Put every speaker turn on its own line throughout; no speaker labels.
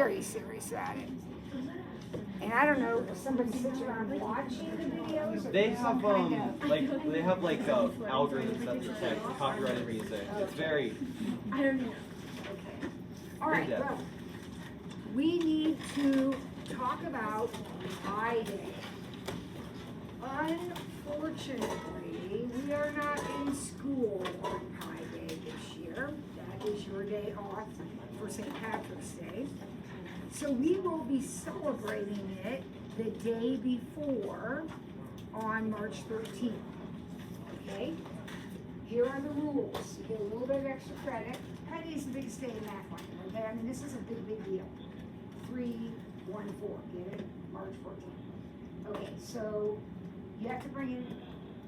very serious at it. And I don't know if somebody sits around watching the videos or
They have
some kind of...
algorithms that detect copyrighted music. It's very.
I don't know. Okay. All right. Well, we need to talk about Pi Day. Unfortunately, we are not in school on Pi Day this year. That is your day off for St. Patrick's Day. So we will be celebrating it the day before on March 13th. Okay? Here are the rules. You get a little bit of extra credit. Pi Day is the biggest day in math line, okay? I mean, this is a big, big deal. 3, 1, 4. Get it? March 14th. Okay, so you have to bring in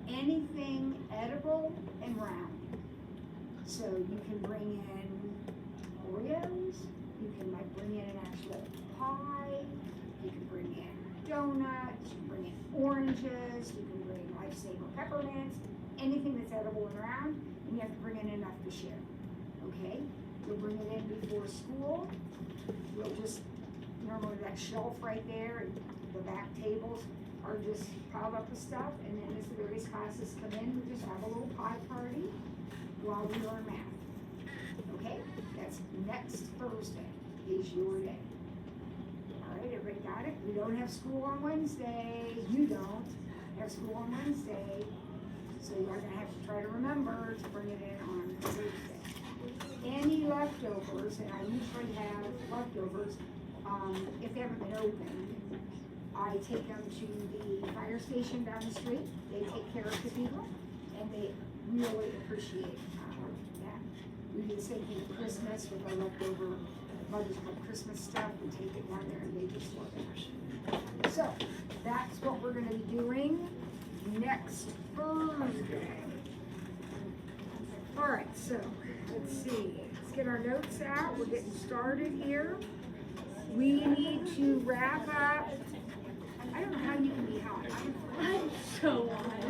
anything edible and round. So you can bring in Oreos. You can bring in an actual pie. You can bring in donuts. You can bring in oranges. You can bring lifesaver peppermints. Anything that's edible and round, and you have to bring in enough to share. Okay? You'll bring it in before school. We'll just normally that shelf right there and the back tables are just piled up with stuff, and then as the various classes come in, we just have a little pie party while we learn math. Okay? That's next Thursday is your day. All right, everybody got it? We don't have school on Wednesday. You don't have school on Wednesday. So you're going to have to try to remember to bring it in on Thursday. Any leftovers, and I usually have leftovers, if they haven't been opened, I take them to the fire station down the street. They take care of the people, and they really appreciate that. We do the same thing at Christmas with our leftover Mother's Club Christmas stuff. We take it down there, and they just love it. So that's what we're going to be doing next Thursday. All right, so let's see. Let's get our notes out. We're getting started here. We need to wrap up. I don't know how you can be hot. I'm so hot.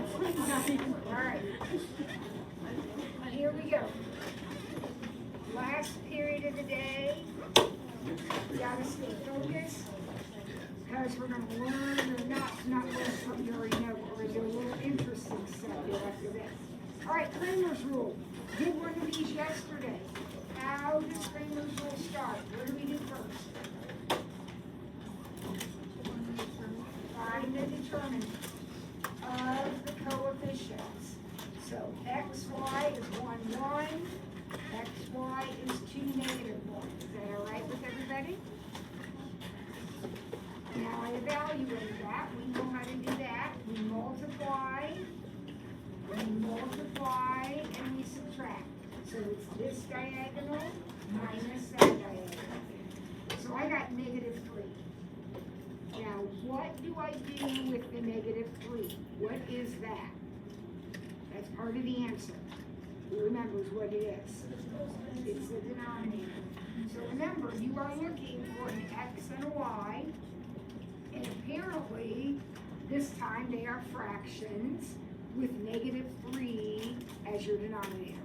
All right. Here we go. Last period of the day. We gotta stay focused because we're gonna learn or not learn something you already know, but we're gonna do a little interesting stuff here after this. All right, Cramer's rule. Did one of these yesterday. How does Cramer's rule start? What do we do first? Find the determinant of the coefficients. So xy is 1, 1. xy is 2, -1. Is that all right with everybody? Now I evaluate that. We know how to do that. We multiply, and we subtract. So it's this diagonal minus that diagonal. So I got -3. Now what do I do with the -3? What is that? That's part of the answer. Who remembers what it is? It's the denominator. So remember, you are looking for an x and a y, and apparently this time they are fractions with -3 as your denominator.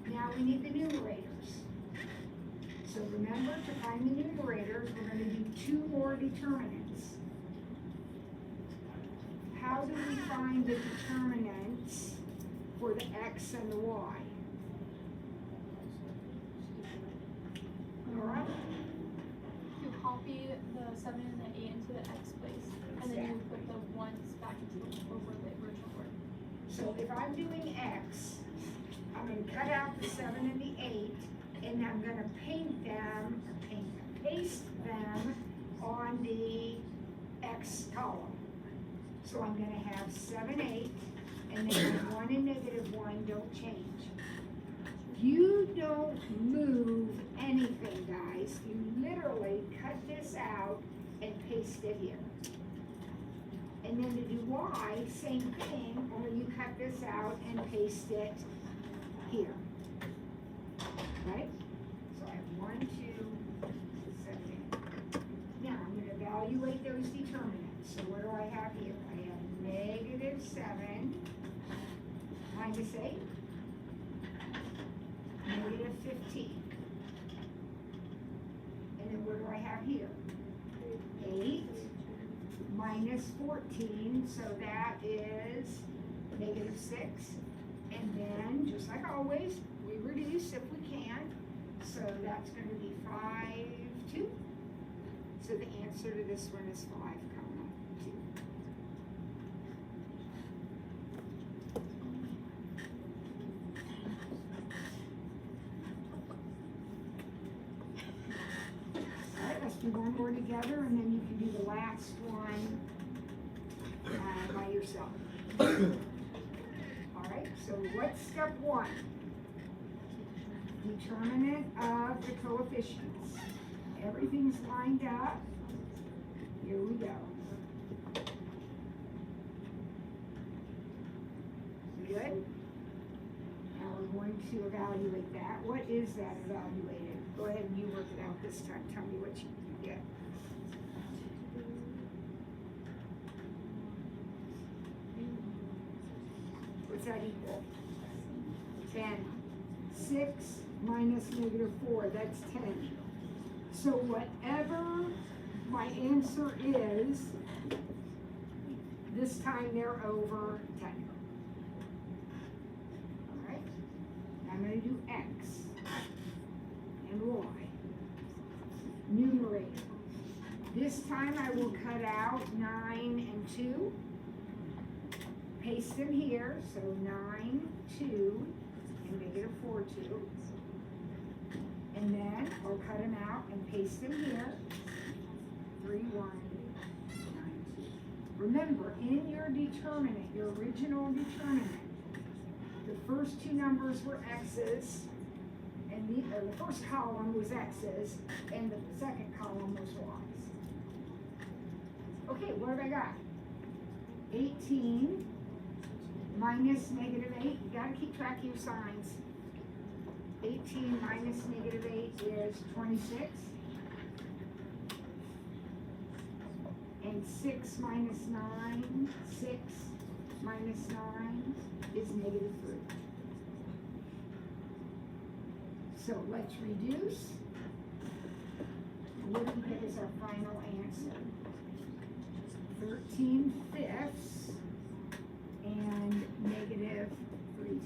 Now we need the numerators. So remember, to find the numerators, we're going to do 2 more determinants. How do we find the determinants for the x and the y? All right.
You copy the 7 and the 8 into the x place, and then you put the 1s back into the original order.
So if I'm doing x, I'm going to cut out the 7 and the 8, and I'm going to paste them on the x column. So I'm going to have 7, 8, and then 1 and -1 don't change. You don't move anything, guys. You literally cut this out and paste it here. And then to do y, same thing, only you cut this out and paste it here. Right? So I have 1, 2, 7, 8. Now I'm going to evaluate those determinants. So what do I have here? I have -7 minus 8. -15. minus 14, so that is negative 6. And then, just like always, we reduce if we can. So that's going to be 5, 2. So the answer to this one is 5, 2. All right, let's do one more together, and then you can do the last one by yourself. All right, so what's step 1? Determinant of the coefficients. Everything's lined up. Here we go. Good? Now we're going to evaluate that. What is that evaluated? Go ahead and you work it out this time. Tell me what you get. What's that equal? 10. 6 minus negative 4, that's 10. So whatever my answer is, this time they're over 10. All right, now I'm going to do X and Y. Numerator. This time I will cut out 9 and 2. Paste them here, so 9, 2, and negative 4, 2. And then I'll cut them out and paste them here. 3, 1, 9, 2. Remember, in your determinant, your original determinant, the first 2 numbers were X's, and the first column was X's, and the second column was Y's. Okay, what have I got? 18 minus negative 8. You gotta keep track of your signs. 18 minus negative 8 is 26. And 6 minus 9, 6 minus 9 is negative 3. So let's reduce. What do we get as our final answer? 13/5 and negative 3/10.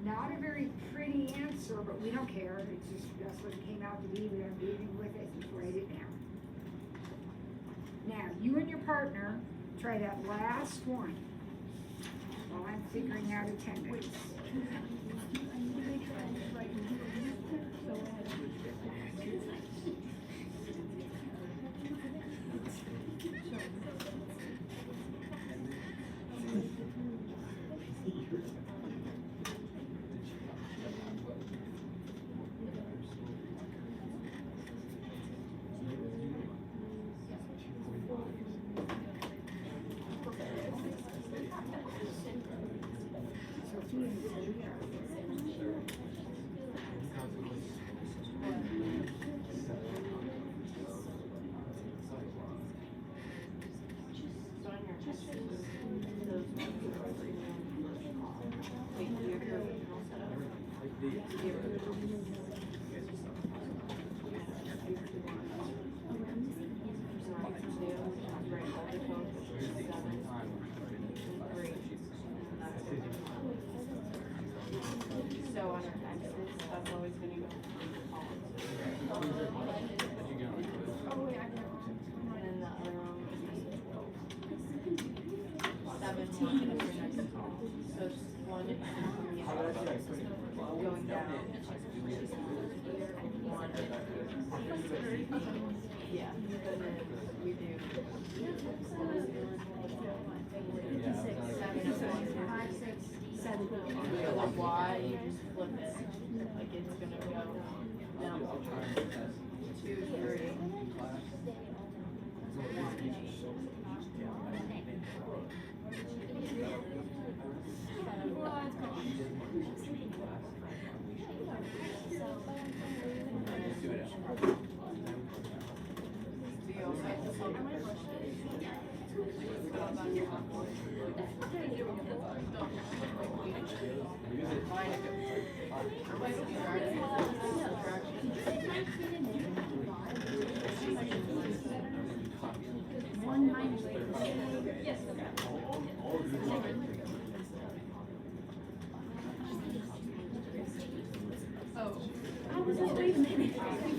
Not a very pretty answer, but we don't care. It's just, that's what it came out to be. We don't do anything with it. Just write it down. Now, you and your partner try that last one while I'm figuring out attendance.
Going down. Yeah, and then we do 5, 6, 7. So the Y, you just flip it. Like it's gonna go down 2, 3.
Yeah, okay.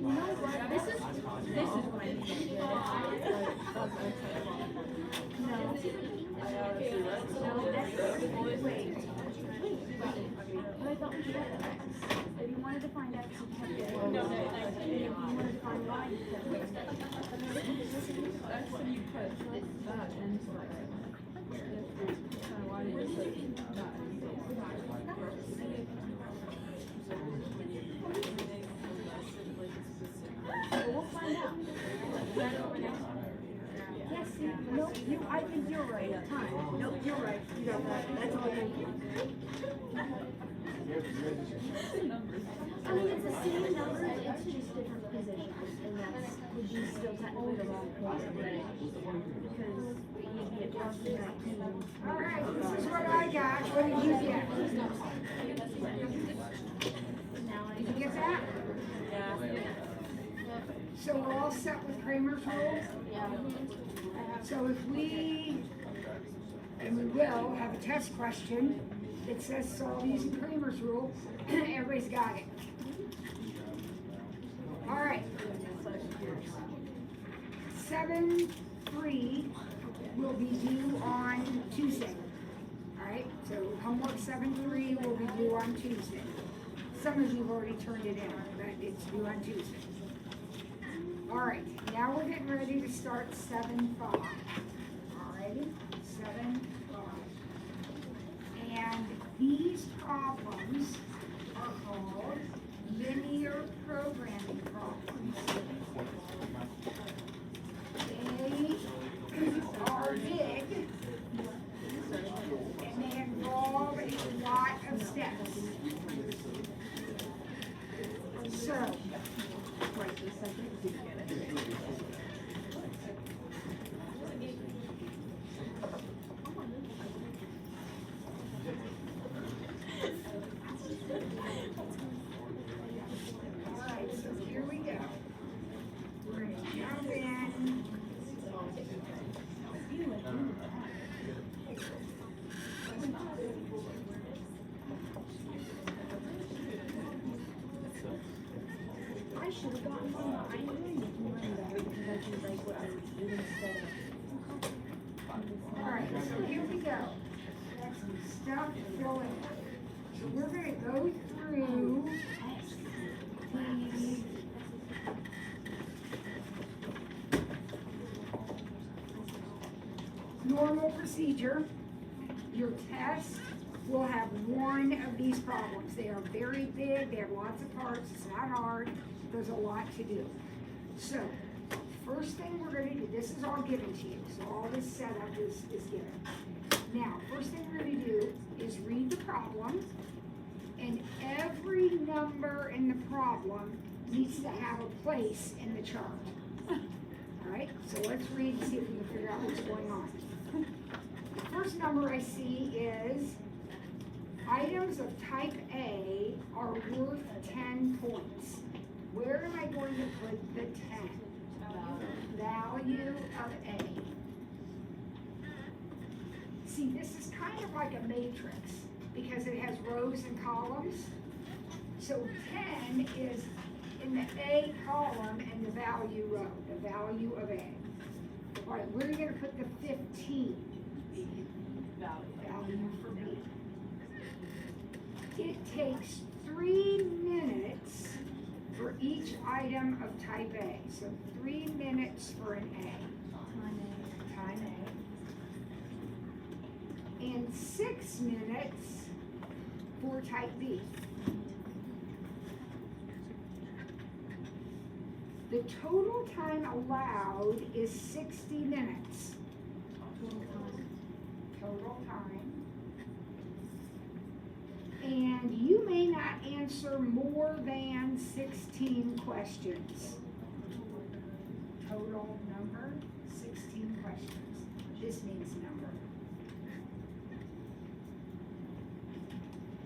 You know what? This is what I need to get. Wait. But I thought we should have X. If you wanted to find X, you kept it.
No,
If you wanted to find Y, you kept it. That's when you put that and select it. Why did you put that? We'll find out. Yes, no, I think you're right at times.
Nope, you're right. You got that. That's all thank you.
I mean, it's the same numbers, it's just different positions, and that's, would be still technically the wrong point, right? Because you'd be at plus 19.
All right, this is what I got. What did you get? Did you get that? So we're all set with Cramer's rules? So if we, and we will, have a test question that says solve using Cramer's rule, everybody's got it. All right. 7-3 will be due on Tuesday. All right, so homework 7-3 will be due on Tuesday. Some of you have already turned it in, but it's due on Tuesday. All right, now we're getting ready to start 7-5. All righty, 7-5. And these problems are called linear programming problems. They are big, and they involve a lot of steps. So,
Right, the second you get it.
all right, so here we go. We're gonna jump in.
I should have gotten some behind you and making mine better because I did like what I was doing instead of.
All right, so here we go. Got some stuff going. So we're gonna go through the normal procedure. Your test will have one of these problems. They are very big, they have lots of parts, it's not hard, there's a lot to do. So, first thing we're gonna do, this is all given to you, so all this setup is given. Now, first thing we're gonna do is read the problem, and every number in the problem needs to have a place in the chart. Alright, so let's read and see if we can figure out what's going on. The first number I see is items of type A are worth 10 points. Where am I going to put the 10? Value of A. See, this is kind of like a matrix because it has rows and columns. So 10 is in the A column and the value row, the value of A. All right, where are you going to put the 15? Value for B. It takes 3 minutes for each item of type A. So 3 minutes for an A. Time A. And 6 minutes for type B. The total time allowed is 60 minutes. Total time. And you may not answer more than 16 questions. Total number, 16 questions. This means number.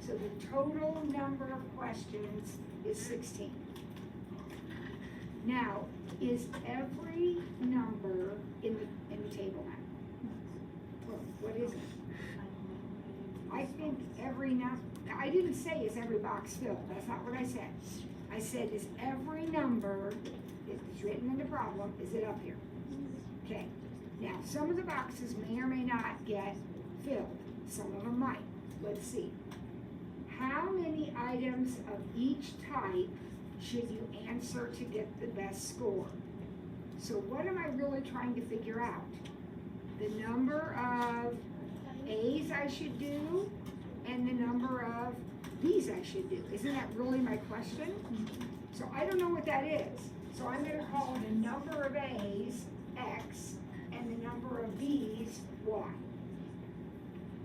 So the total number of questions is 16. Now, is every number in the table now? Now, I didn't say is every box filled, that's not what I said. I said is every number that's written in the problem, is it up here? Okay, now some of the boxes may or may not get filled, some of them might. Let's see. How many items of each type should you answer to get the best score? So what am I really trying to figure out? The number of A's I should do and the number of B's I should do. Isn't that really my question? So I don't know what that is. So I'm gonna call the number of A's X and the number of B's Y.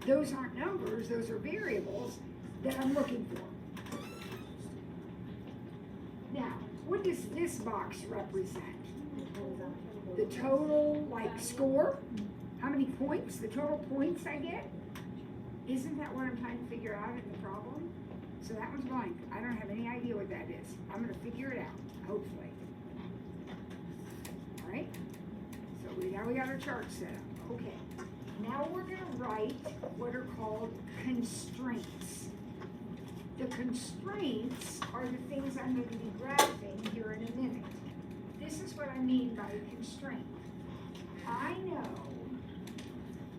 Those aren't numbers, those are variables that I'm looking for. Now, what does this box represent? The total, like, score? How many points? The total points I get? Isn't that what I'm trying to figure out in the problem? So that one's blank. I don't have any idea what that is. I'm gonna figure it out, hopefully. All right? So now we got our chart set up. Okay. Now we're gonna write what are called constraints. The constraints are the things I'm going to be graphing here in a minute. This is what I mean by a constraint. I know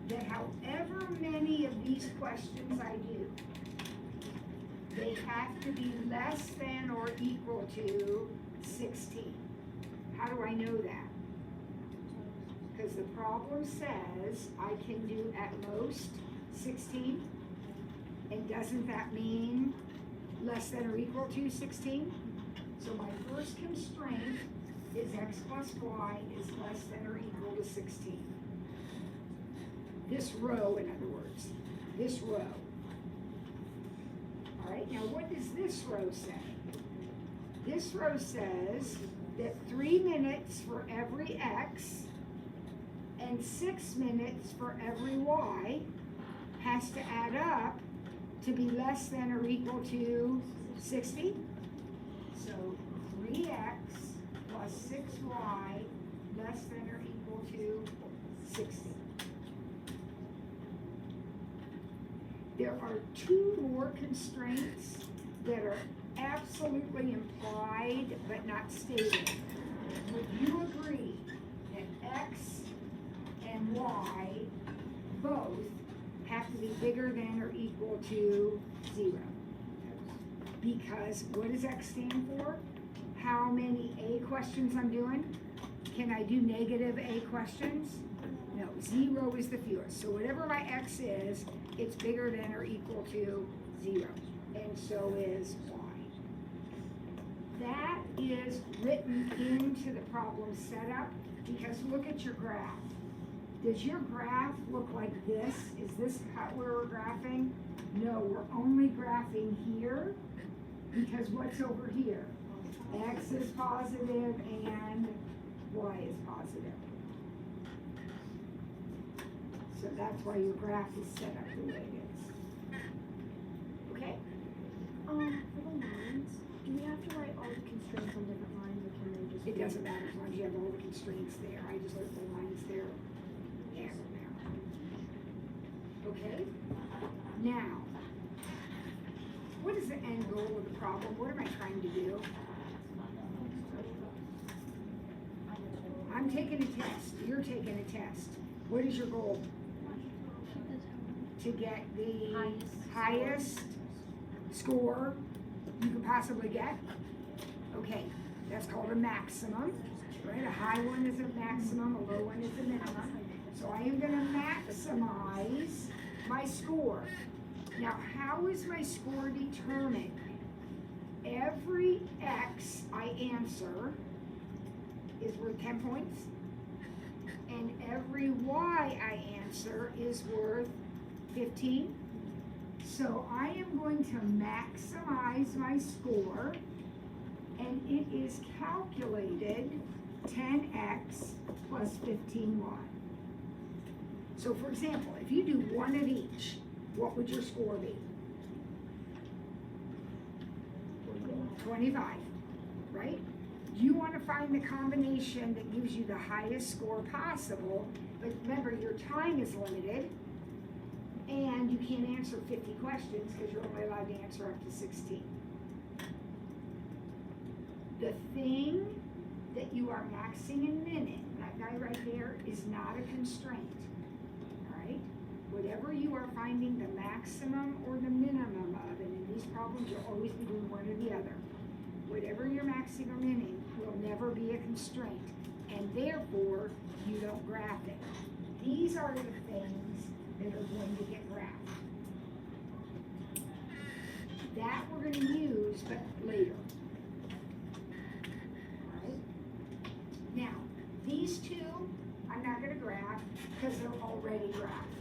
that however many of these questions I do, they have to be less than or equal to 16. How do I know that? Because the problem says I can do at most 16. And doesn't that mean less than or equal to 16? So my first constraint is x plus y is less than or equal to 16. This row, in other words, this row. All right, now what does this row say? This row says that 3 minutes for every x and 6 minutes for every y has to add up to be less than or equal to 60. So 3x plus 6y less than or equal to 60. There are 2 more constraints that are absolutely implied but not stated. Would you agree that x and y both have to be bigger than or equal to 0? Because what does X stand for? How many A questions I'm doing? Can I do negative A questions? No, 0 is the fewest. So whatever my X is, it's bigger than or equal to 0. And so is Y. That is written into the problem setup because look at your graph. Does your graph look like this? Is this where we're graphing? No, we're only graphing here because what's over here? X is positive and Y is positive. So that's why your graph is set up the way it is. Okay?
For the lines, do we have to write all the constraints on different lines, or can they just?
It doesn't matter as long as you have all the constraints there. I just left the lines there. Okay? Now, what is the end goal of the problem? What am I trying to do? I'm taking a test. You're taking a test. What is your goal? To get the highest score you could possibly get? Okay, that's called a maximum, right? A high one is a maximum, a low one is a minimum. So I am going to maximize my score. Now, how is my score determined? Every X I answer is worth 10 points, and every Y I answer is worth 15. So I am going to maximize my score, and it is calculated 10x plus 15y. So for example, if you do one of each, what would your score be? 25, right? You want to find the combination that gives you the highest score possible, but remember your time is limited, And you can't answer 50 questions because you're only allowed to answer up to 16. The thing that you are maxing and minning, that guy right there, is not a constraint. Alright? Whatever you are finding the maximum or the minimum of, and in these problems you'll always be doing one or the other. Whatever you're maxing or minning will never be a constraint, and therefore you don't graph it. These are the things that are going to get graphed. That we're going to use, but later. Alright? Now, these two, I'm not going to graph because they're already graphed.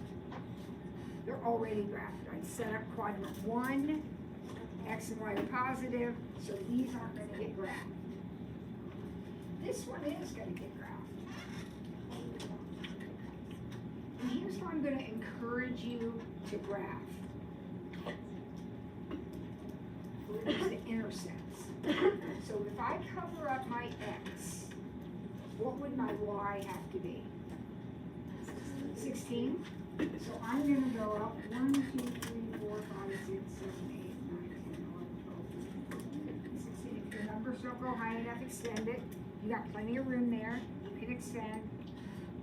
They're already graphed. I set up quadrant 1, X and Y are positive, so these aren't going to get graphed. This one is going to get graphed. And here's how I'm going to encourage you to graph. We're going to use the intercepts. So if I cover up my X, what would my Y have to be? 16? So I'm going to go up 1, 2, 3, 4, 5, 6, 7, 8, 9, 10, 11, 12, 16. If your numbers don't go high enough, extend it. You got plenty of room there. You can extend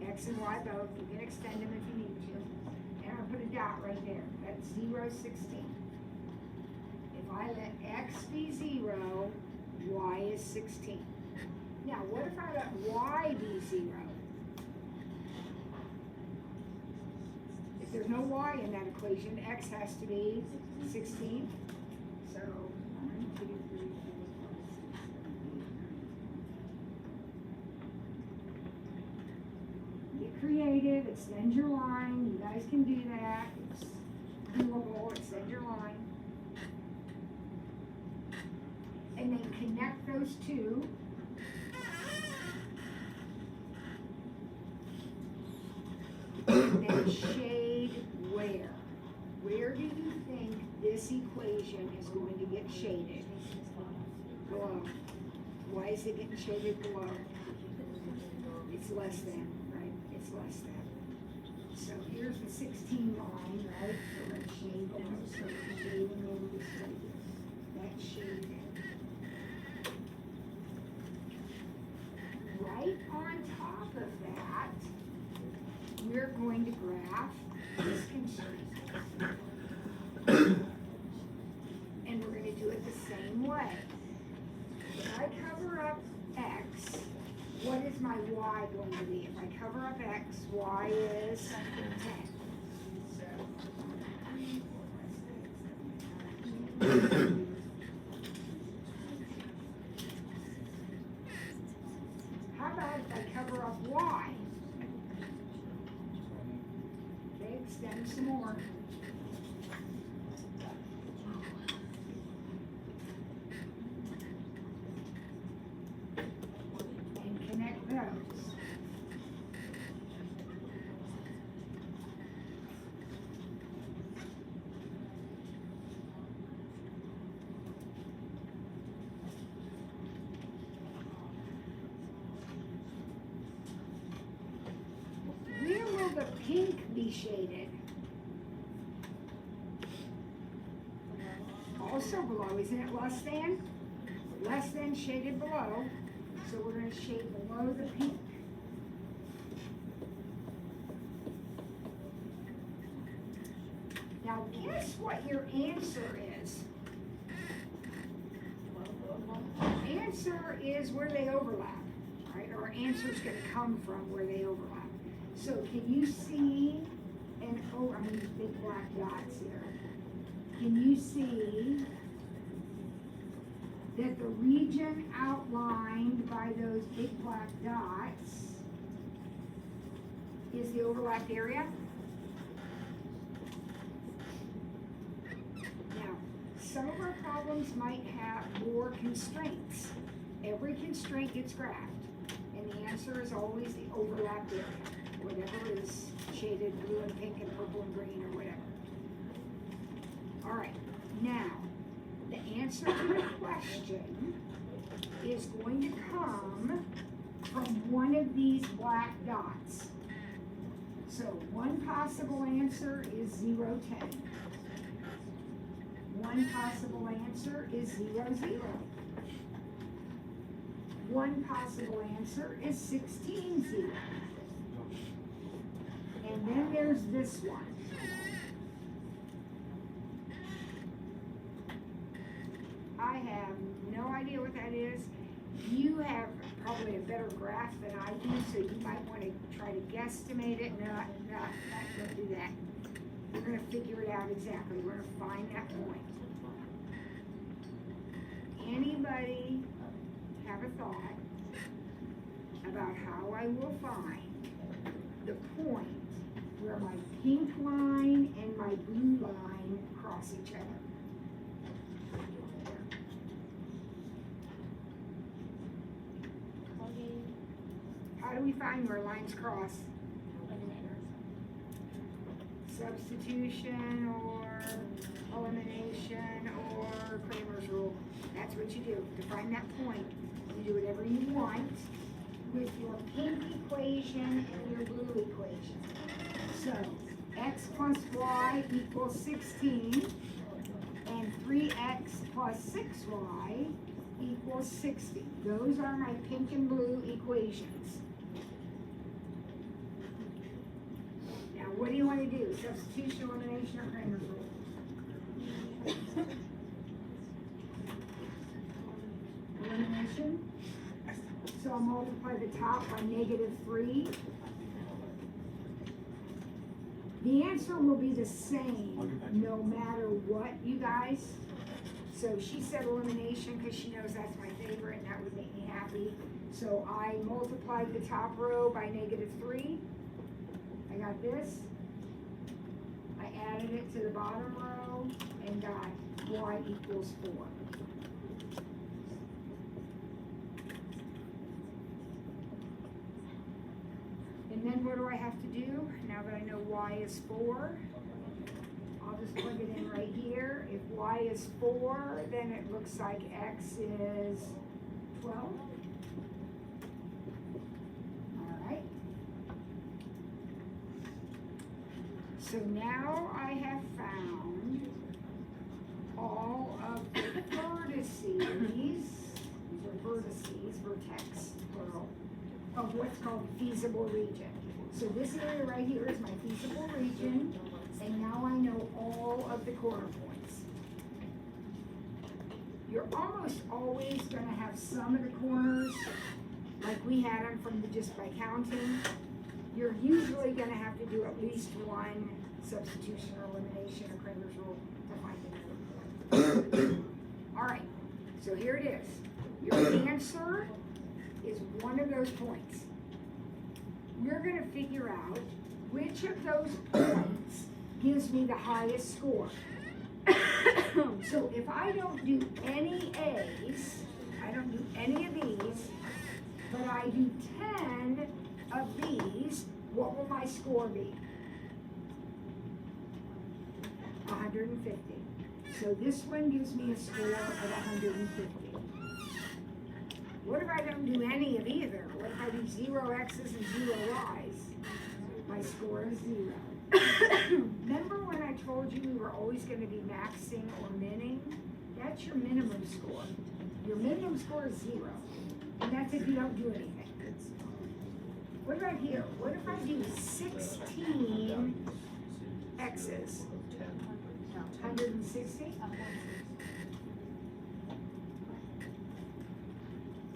X and Y both. You can extend them if you need to. And I'll put a dot right there. That's 0, 16. If I let X be 0, Y is 16. Now, what if I let Y be 0? If there's no Y in that equation, X has to be 16. So, 1, 2, 3, 4, 5, 6, 7, 8, 9. Get creative, extend your line. You guys can do that. It's doable, extend your line. And then connect those two. And then shade where? Where do you think this equation is going to get shaded? Below. Why is it getting shaded below? It's less than, right? It's less than. So here's the 16 line, right? So let's shade those. So we're shading over this right here. That's shaded. Right on top of that, we're going to graph this constraint. And we're going to do it the same way. If I cover up X, what is my Y going to be? If I cover up X, Y is 10. How about if I cover up Y? Okay, extend some more. And connect those. Where will the pink be shaded? Also below, isn't it less than? Less than shaded below. So we're going to shade below the pink. Now guess what your answer is? Answer is where they overlap, right? Or answer is going to come from where they overlap. So can you see, and oh, I mean big black dots here. Can you see that the region outlined by those big black dots is the overlapped area? Now, some of our problems might have more constraints. Every constraint gets graphed, and the answer is always the overlapped area, whatever is shaded blue and pink and purple and green or whatever. All right, now, the answer to the question is going to come from one of these black dots. So one possible answer is 0, 10. One possible answer is 0, 0. One possible answer is 16, 0. And then there's this one. I have no idea what that is. You have probably a better graph than I do, so you might want to try to guesstimate it. No, don't do that. We're going to figure it out exactly. We're going to find that point. Anybody have a thought about how I will find the point where my pink line and my blue line cross each other? How do we find where lines cross? Substitution or elimination or Cramer's rule. That's what you do. To find that point, you do whatever you want with your pink equation and your blue equation. So, x plus y equals 16, and 3x plus 6y equals 60. Those are my pink and blue equations. Now, what do you want to do? Substitution, elimination, or Cramer's rule? Elimination. So I'll multiply the top by -3. The answer will be the same no matter what, you guys. So she said elimination because she knows that's my favorite and that would make me happy. So I multiplied the top row by -3. I got this. I added it to the bottom row and got y equals 4. And then what do I have to do? Now that I know y is 4, I'll just plug it in right here. If y is 4, then it looks like x is 12. All right. So now I have found all of the vertices, these are vertices, vertex, plural, of what's called feasible region. So this area right here is my feasible region, and now I know all of the corner points. You're almost always gonna have some of the corners, like we had them from the just by counting. You're usually gonna have to do at least one substitution or elimination or Cramer's rule to find another point. All right, so here it is. Your answer is one of those points. We're going to figure out which of those points gives me the highest score. So if I don't do any A's, I don't do any of these, but I do 10 of these, what will my score be? 150. So this one gives me a score of 150. What if I don't do any of either? What if I do 0 x's and 0 y's? My score is 0. Remember when I told you we were always going to be maxing or minning? That's your minimum score. Your minimum score is 0. And that's if you don't do anything. What about here? What if I do 16 x's? 160?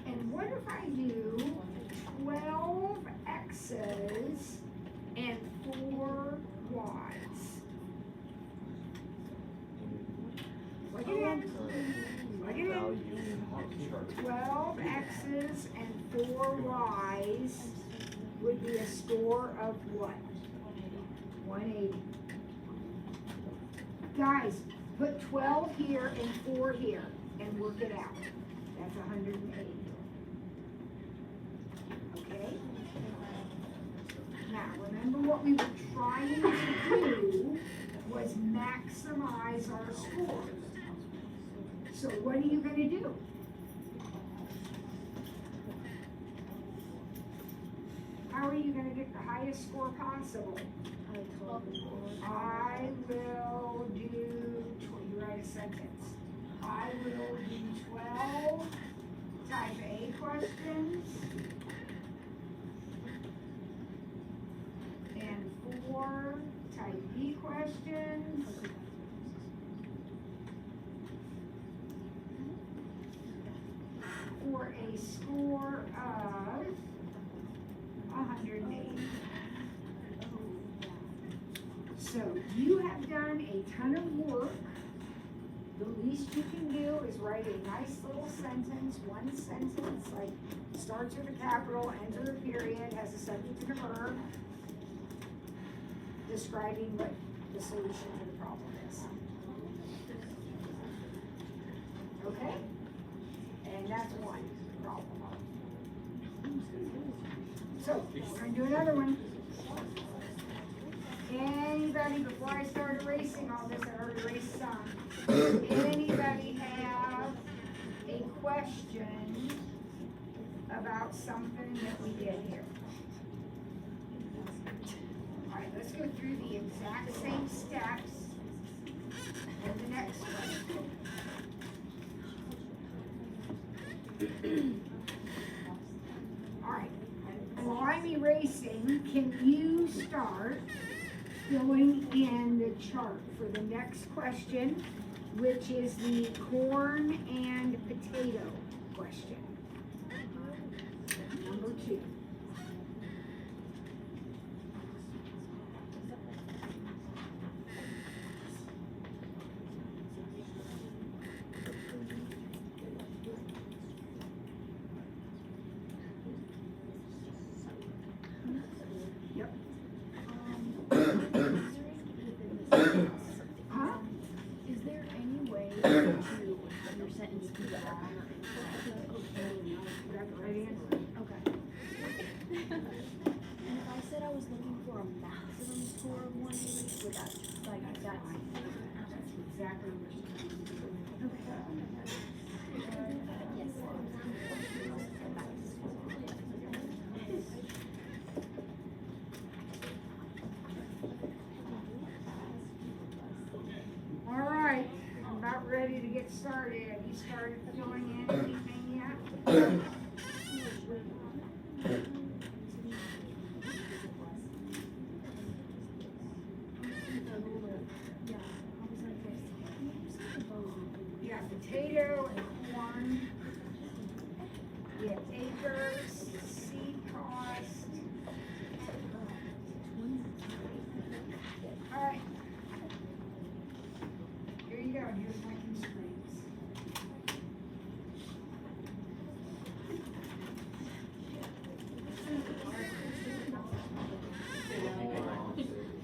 And what if I do 12 x's and 4 y's? Plug it in. Plug it in. 12 x's and 4 y's would be a score of what? 180. Guys, put 12 here and 4 here and work it out. That's 180. Okay? Now, remember what we were trying to do was maximize our scores. So what are you going to do? How are you gonna get the highest score possible? I will do, you write a sentence. I will do 12 type A questions and 4 type B questions. For a score of 180. So you have done a ton of work. The least you can do is write a nice little sentence, one sentence, like starts with a capital, ends with a period, has a subject and a verb, describing what the solution to the problem is. Okay? And that's one problem. So, we're gonna do another one. Anybody, before I start erasing all this, I already erased some. Anybody have a question about something that we did here? All right, let's go through the exact same steps and the next one. All right, while I'm erasing, can you start filling in the chart for the next question, which is the corn and potato question? Number 2. Yep. Huh?
Is there any way to your sentence be on or
You got the right answer.
Okay. And if I said I was looking for a maximum score of 180, would that, like, that's
That's exactly what you're going to do. All right, I'm about ready to get started. Have you started filling in anything yet? You have potato and corn. You have acres, seed cost. All right. Here you go, here's my constraints.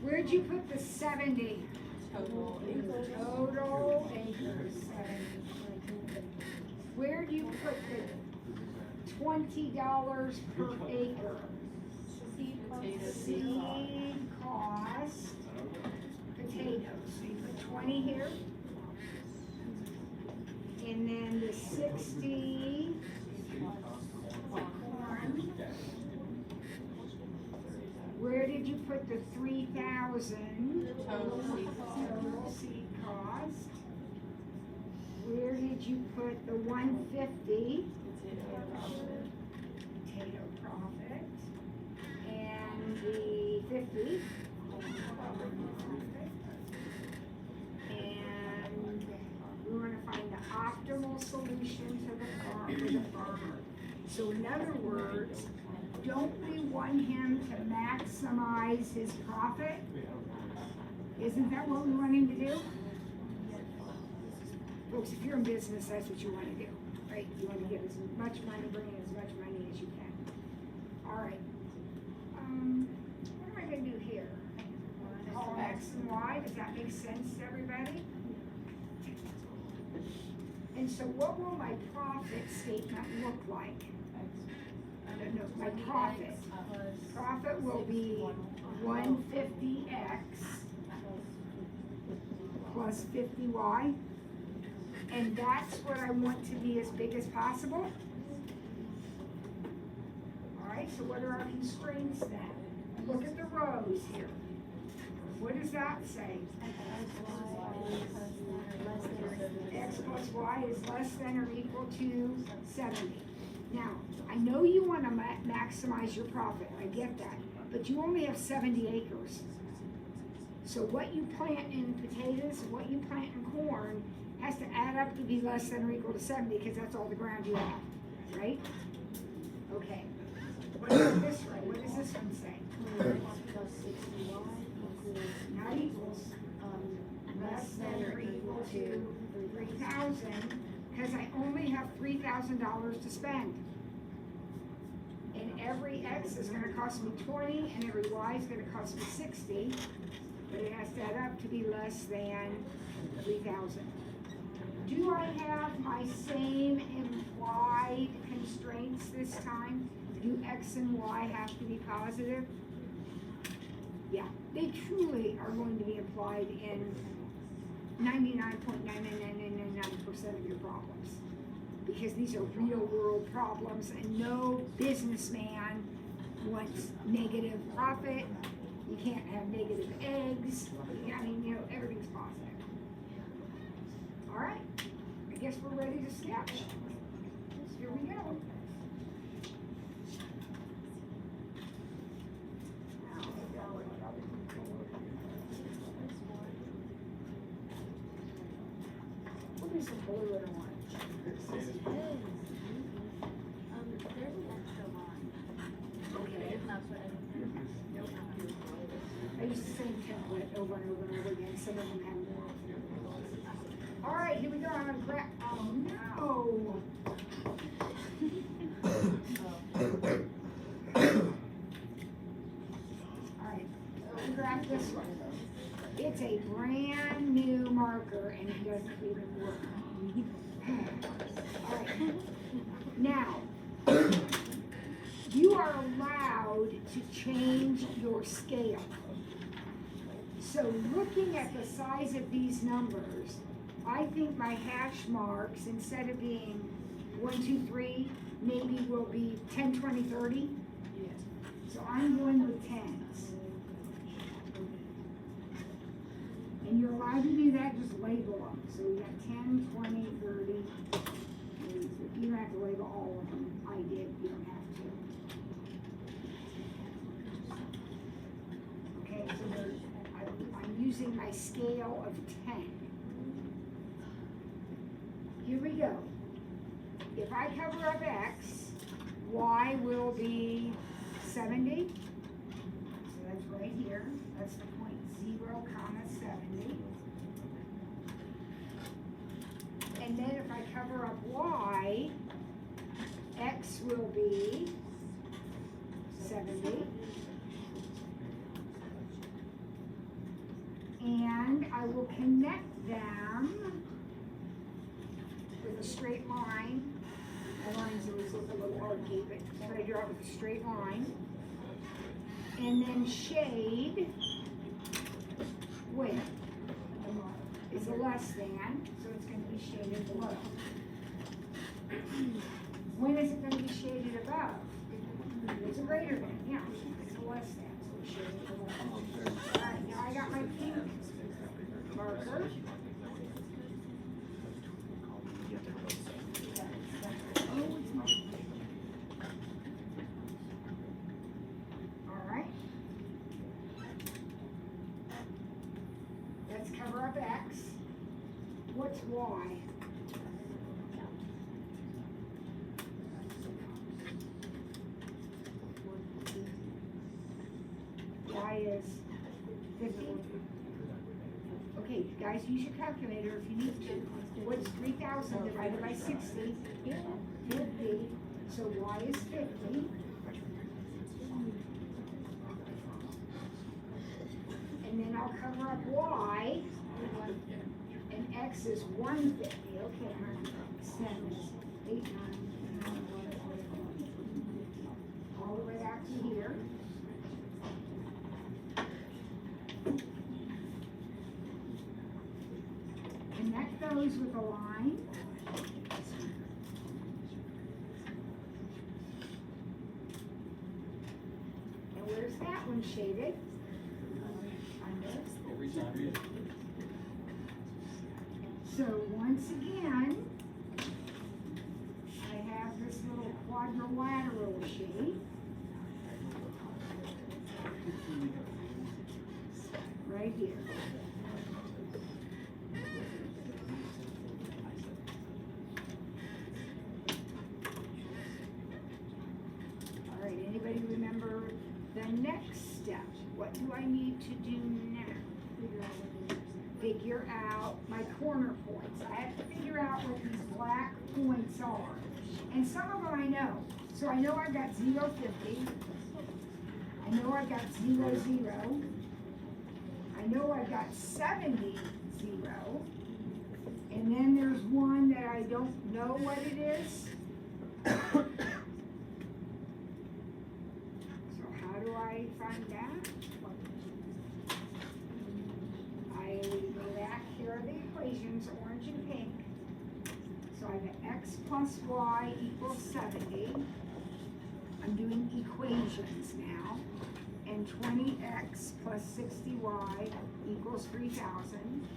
Where'd you put the 70? Total acres, 70. Where'd you put the $20 per acre? Seed cost, potatoes, so you put 20 here. And then the 60 corn. Where did you put the 3,000? Total seed cost. Where did you put the 150? Potato profit. And the 50. And we want to find the optimal solution to the farmer. So in other words, don't we want him to maximize his profit? Isn't that what we want him to do? Folks, if you're in business, that's what you want to do, right? You want to get as much money, bring in as much money as you can. All right. What am I going to do here? Call X and Y. Does that make sense to everybody? And so what will my profit statement look like? No, my profit. Profit will be 150X plus 50Y. And that's what I want to be as big as possible. All right. right, so what are our constraints then? Look at the rows here. What does that say? X plus y is less than or equal to 70. Now, I know you want to maximize your profit, I get that, but you only have 70 acres. So what you plant in potatoes and what you plant in corn has to add up to be less than or equal to 70 because that's all the ground you have, right? Okay. What about this one? What does this one say? Not equals. Less than or equal to 3,000 because I only have $3,000 to spend. And every X is going to cost me 20 and every Y is going to cost me 60. But it has to add up to be less than 3,000. Do I have my same implied constraints this time? Do X and Y have to be positive? Yeah, they truly are going to be implied in 99.99999% of your problems. Because these are real world problems and no businessman wants negative profit. You can't have negative eggs. I mean, you know, everything's positive. All right, I guess we're ready to sketch. Here we go. We'll do some blue and orange.
There's an extra line.
Okay.
That's what
I use the same template over and over and over again. Some of them have more. All right, here we go. I'm gonna grab. Oh no! All right, so we grab this one. It's a brand new marker, and it doesn't even work. All right. Now, you are allowed to change your scale. So looking at the size of these numbers, I think my hash marks, instead of being 1, 2, 3, maybe will be 10, 20, 30. So I'm going with 10s. And you're allowed to do that, just label them. So we got 10, 20, 30. You don't have to label all of them. I did, you don't have to. Okay, so I'm using my scale of 10. Here we go. If I cover up X, Y will be 70. So that's right here. That's the point 0, 70. And then if I cover up Y, X will be 70. And I will connect them with a straight line. My lines always look a little archy, but try to draw it with a straight line. And then shade where is a less than, so it's going to be shaded below. When is it going to be shaded above? It's a greater than, yeah. It's a less than, so it's shaded below. All right, now I got my pink marker. All right. Let's cover up X. What's Y? Y is 50. Okay, guys, use your calculator if you need to. What's 3,000 divided by 60? 50. So Y is 50. And then I'll cover up Y. And X is 150. Okay, 7, 8, 9, all the way out to here. Connect those with a line. appreciate it. So once again, I have this little quadrilateral shape. Right here. All right, anybody remember the next step? What do I need to do now? Figure out my corner points. I have to figure out what these black points are. And some of them I know. So I know I've got 0, 50. I know I've got 0, 0. I know I've got 70, 0. And then there's one that I don't know what it is. So how do I find that? I go back, here are the equations, orange and pink. So I've got x plus y equals 70. I'm doing equations now. And 20x plus 60y equals 3,000.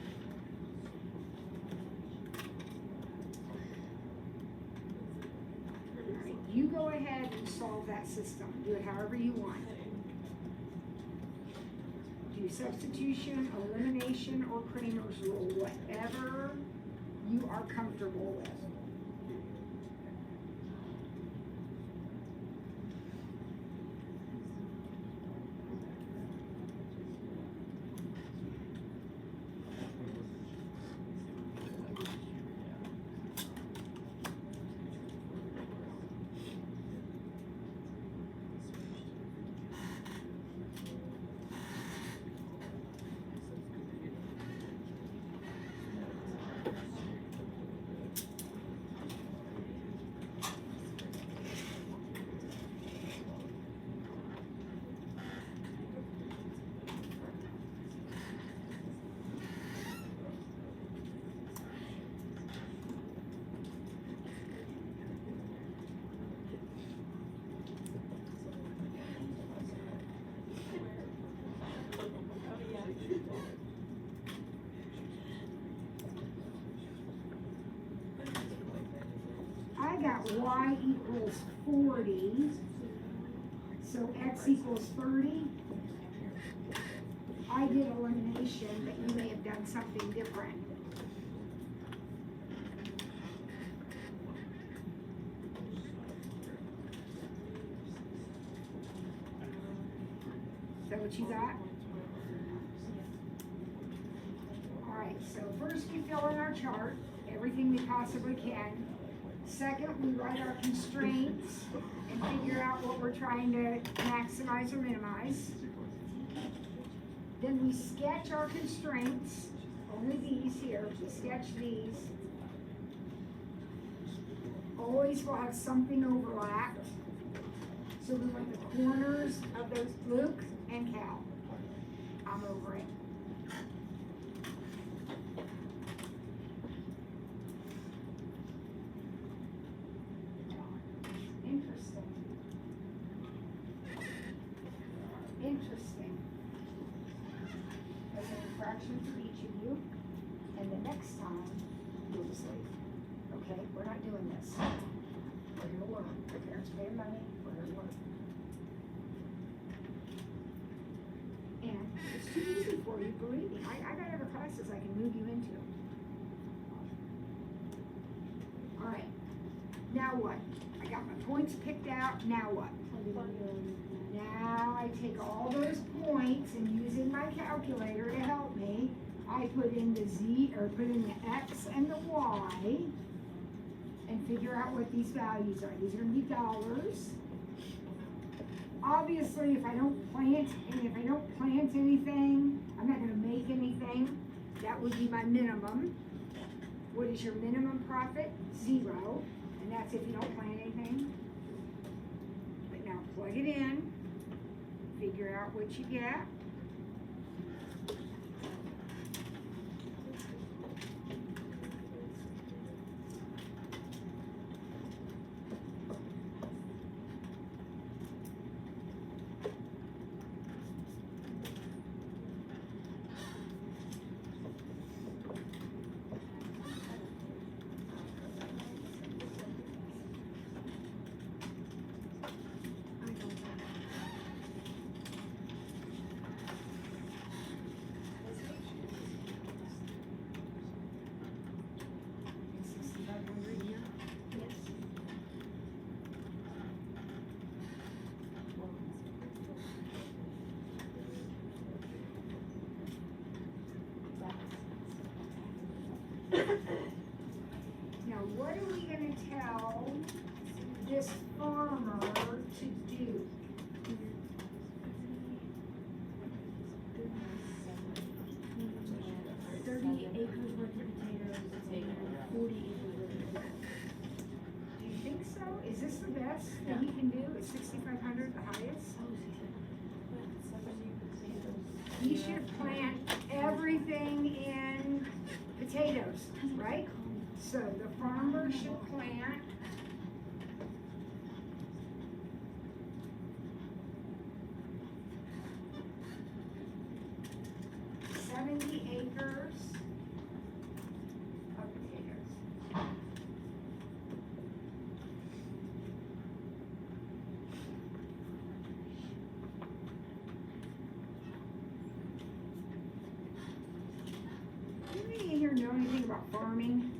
All right, you go ahead and solve that system. Do it however you want. Do substitution, elimination, or Cramer's rule, whatever you are comfortable with. I got y equals 40, so x equals 30. I did elimination, but you may have done something different. Is that what you got? All right, so first we fill in our chart, everything we possibly can. Second, we write our constraints and figure out what we're trying to maximize or minimize. Then we sketch our constraints, only these here, we sketch these. Always will have something overlapped. So we want the corners of those, Luke and Cal. I'm over it. Interesting. Okay, fraction for each of you, and the next time, you'll just leave. Okay, we're not doing this. We're gonna learn. Your parents pay money, we're gonna learn. And it's too easy for you, believe me. I got other classes I can move you into. All right, now what? I got my points picked out, now what? Now I take all those points and using my calculator to help me, I put in the z, or put in the x and the y, and figure out what these values are. These are gonna be dollars. Obviously, if I don't plant anything, I'm not gonna make anything. That would be my minimum. What is your minimum profit? 0, and that's if you don't plant anything. But now plug it in. Figure out what you get. he should plant everything in potatoes, right? So the farmer should plant 70 acres of potatoes. Anybody in here know anything about farming?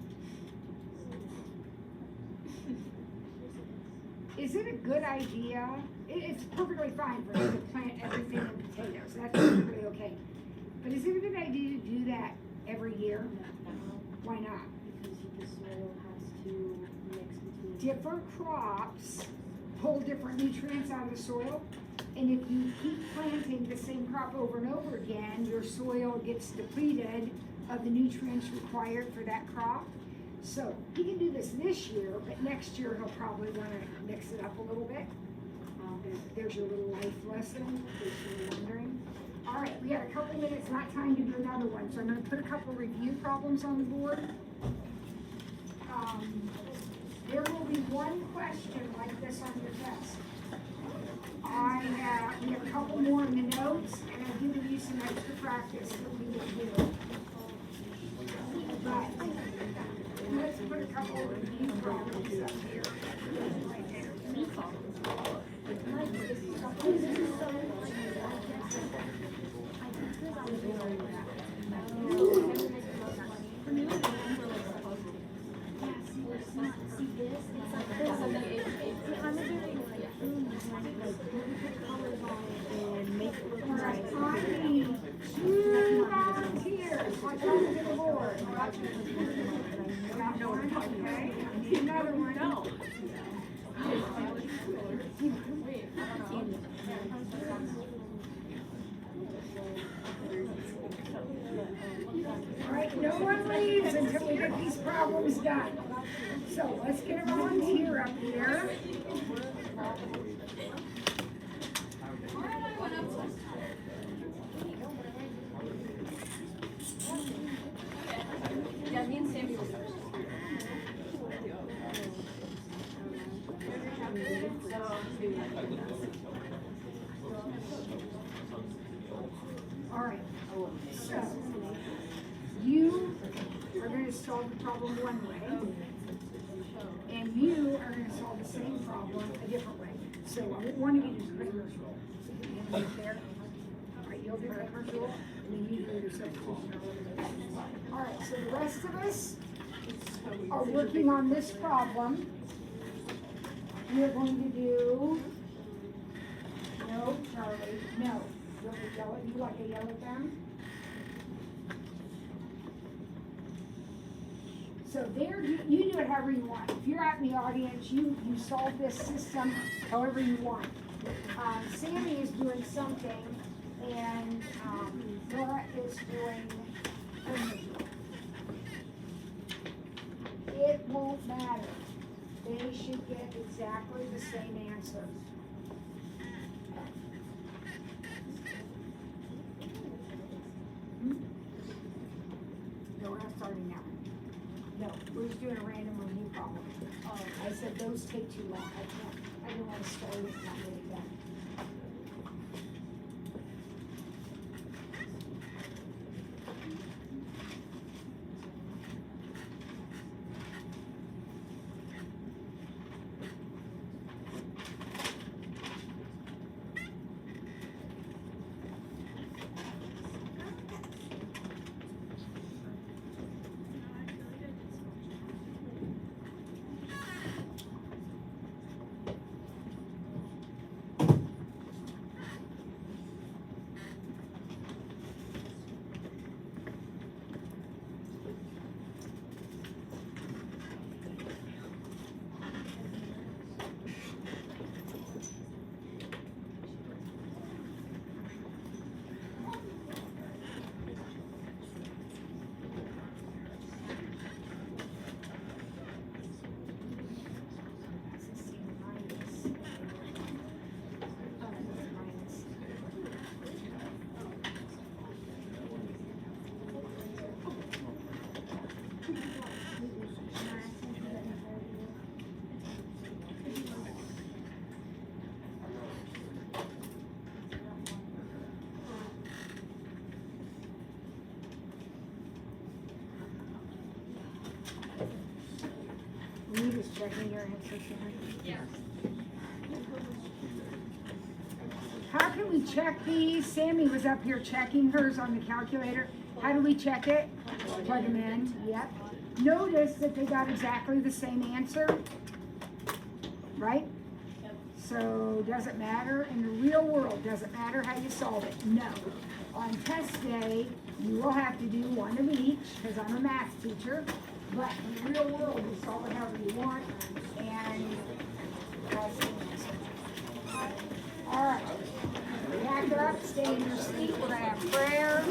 Is it a good idea? It's perfectly fine for them to plant everything in potatoes, that's perfectly okay. But is it a good idea to do that every year? Why not?
Because the soil has to mix between.
Different crops pull different nutrients out of the soil. And if you keep planting the same crop over and over again, your soil gets depleted of the nutrients required for that crop. So he can do this year, but next year he'll probably want to mix it up a little bit. There's your little life lesson, in case you were wondering. All right, we got a couple minutes, not time to do another one, so I'm going to put a couple review problems on the board. There will be one question like this on your test. We have a couple more in the notes, and I've given you some extra practice that we will do. But let's put a couple of review problems up here. Right there. I need 2 volunteers. What comes to the board? Got one? Okay. I need another one. No. All right, no one leaves until we get these problems done. So let's get a volunteer up here.
Yeah, me and Sammy will start.
All right, so you are going to solve the problem one way, and you are going to solve the same problem a different way. So I want one of you to do Cramer's rule. So you can hand it there. All right, you'll do Cramer's rule, and then you do your substitution. All right, so the rest of us are working on this problem. You're going to do, no, Charlie, no. You'll yell at, you like to yell at them? So there, you do it however you want. If you're out in the audience, you solve this system however you want. Sammy is doing something, and Laura is doing Cramer's rule. It won't matter. They should get exactly the same answer. No, we're not starting now. No, we're just doing a random review problem. I said those take too long. I don't want to start it and not get it done. checking your answers, Sharon? How can we check these? Sammy was up here checking hers on the calculator. How do we check it? Plug them in, yep. Notice that they got exactly the same answer, right? So, does it matter in the real world? Does it matter how you solve it? No. On test day, you will have to do one of each, because I'm a math teacher. But in the real world, you solve it however you want, and that's the answer. All right. Back up, stay in your seat. We're going to have prayer.